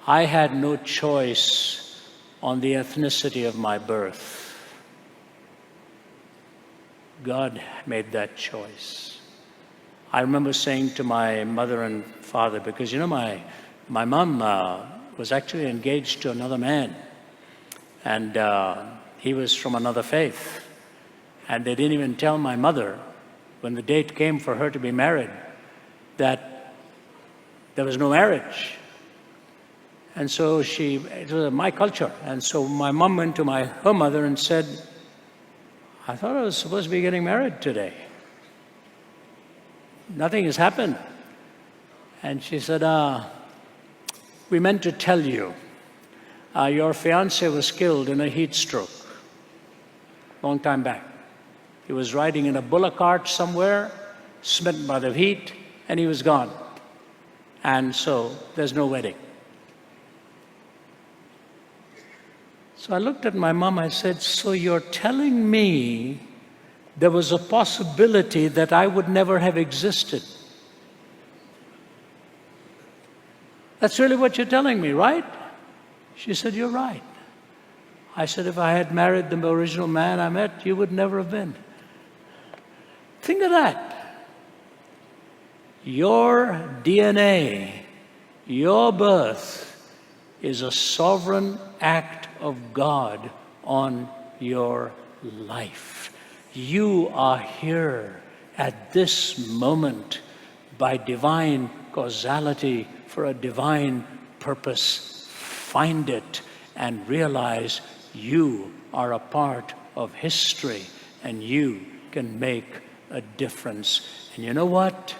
I had no choice on the ethnicity of my birth. God made that choice. I remember saying to my mother and father, because my mom was actually engaged to another man, and he was from another faith. And they didn't even tell my mother, when the date came for her to be married, that there was no marriage. And so it was my culture. And so my mom went to her mother and said, I thought I was supposed to be getting married today. Nothing has happened. And she said, we meant to tell you, your fiance was killed in a heat stroke, long time back. He was riding in a bullock cart somewhere, smitten by the heat, and he was gone. And so there's no wedding. So I looked at my mom, I said, so you're telling me there was a possibility that I would never have existed? That's really what you're telling me, right? She said, you're right. I said, if I had married the original man I met, you would never have been. Think of that. Your DNA, your birth, is a sovereign act of God on your life. You are here at this moment by divine causality for a divine purpose. Find it and realize you are a part of history and you can make a difference. And you know what?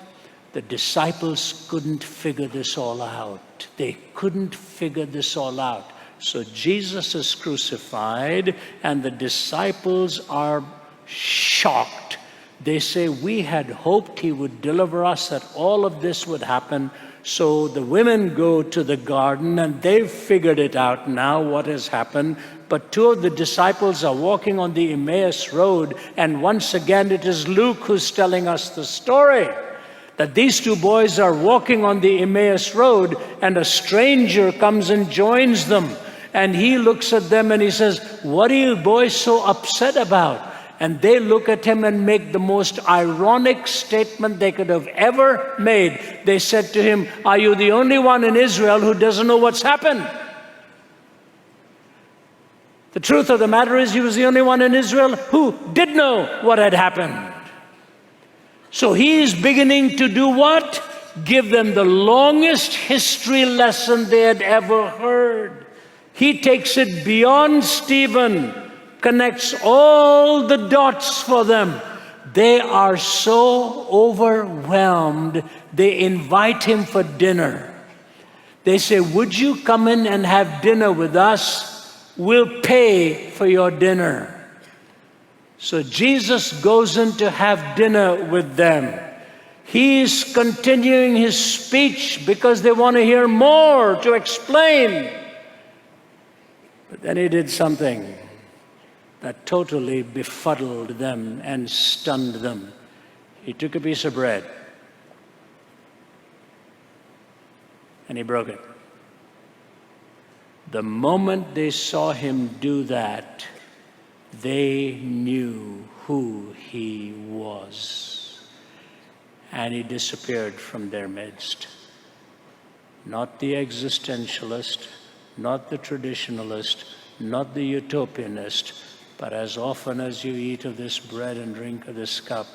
The disciples couldn't figure this all out. They couldn't figure this all out. So Jesus is crucified and the disciples are shocked. They say, we had hoped he would deliver us, that all of this would happen. So the women go to the garden and they've figured it out now what has happened. But two of the disciples are walking on the Emmaus road, and once again it is Luke who's telling us the story. That these two boys are walking on the Emmaus road and a stranger comes and joins them. And he looks at them and he says, what are you boys so upset about? And they look at him and make the most ironic statement they could have ever made. They said to him, are you the only one in Israel who doesn't know what's happened? The truth of the matter is he was the only one in Israel who did know what had happened. So he is beginning to do what? Give them the longest history lesson they had ever heard. He takes it beyond Stephen, connects all the dots for them. They are so overwhelmed, they invite him for dinner. They say, would you come in and have dinner with us? We'll pay for your dinner. So Jesus goes in to have dinner with them. He's continuing his speech because they want to hear more to explain. But then he did something that totally befuddled them and stunned them. He took a piece of bread and he broke it. The moment they saw him do that, they knew who he was. And he disappeared from their midst. Not the existentialist, not the traditionalist, not the utopianist, but as often as you eat of this bread and drink of this cup,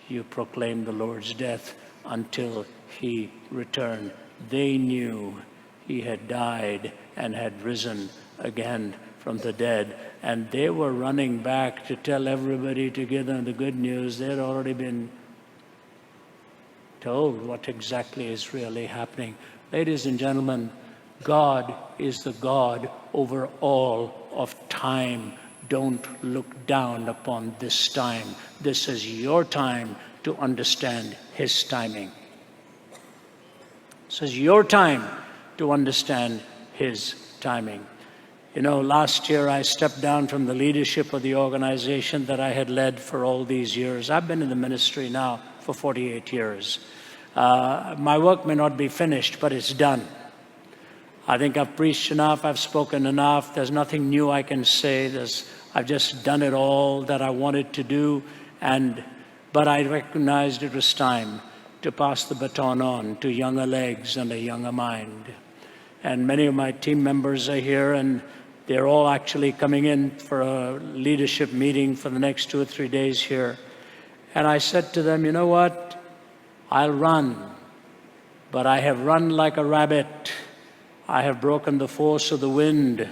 you proclaim the Lord's death until he returned. They knew he had died and had risen again from the dead. And they were running back to tell everybody to give them the good news. They had already been told what exactly is really happening. Ladies and gentlemen, God is the God over all of time. Don't look down upon this time. This is your time to understand his timing. This is your time to understand his timing. You know, last year I stepped down from the leadership of the organization that I had led for all these years. I've been in the ministry now for 48 years. My work may not be finished, but it's done. I think I've preached enough, I've spoken enough. There's nothing new I can say. I've just done it all that I wanted to do, but I recognized it was time to pass the baton on to younger legs and a younger mind. And many of my team members are here, and they're all actually coming in for a leadership meeting for the next 2 or 3 days here. And I said to them, you know what? I'll run, but I have run like a rabbit. I have broken the force of the wind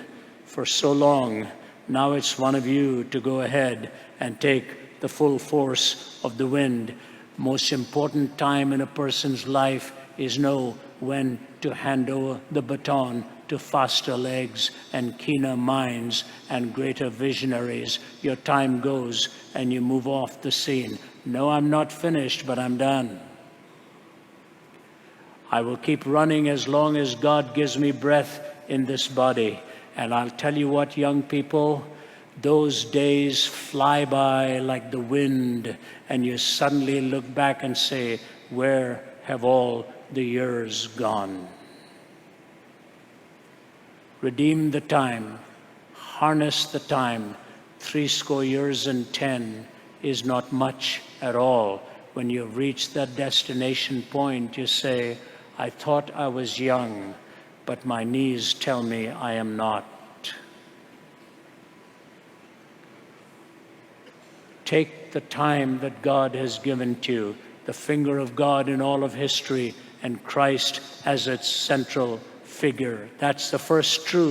for so long. Now it's one of you to go ahead and take the full force of the wind. Most important time in a person's life is know when to hand over the baton to faster legs and keener minds and greater visionaries. Your time goes and you move off the scene. No, I'm not finished, but I'm done. I will keep running as long as God gives me breath in this body. And I'll tell you what, young people, those days fly by like the wind, and you suddenly look back and say, where have all the years gone? Redeem the time, harness the time. 80 years and 10 is not much at all. When you've reached that destination point, you say, I thought I was young, but my knees tell me I am not. Take the time that God has given to you, the finger of God in all of history, and Christ as its central figure. That's the first truth.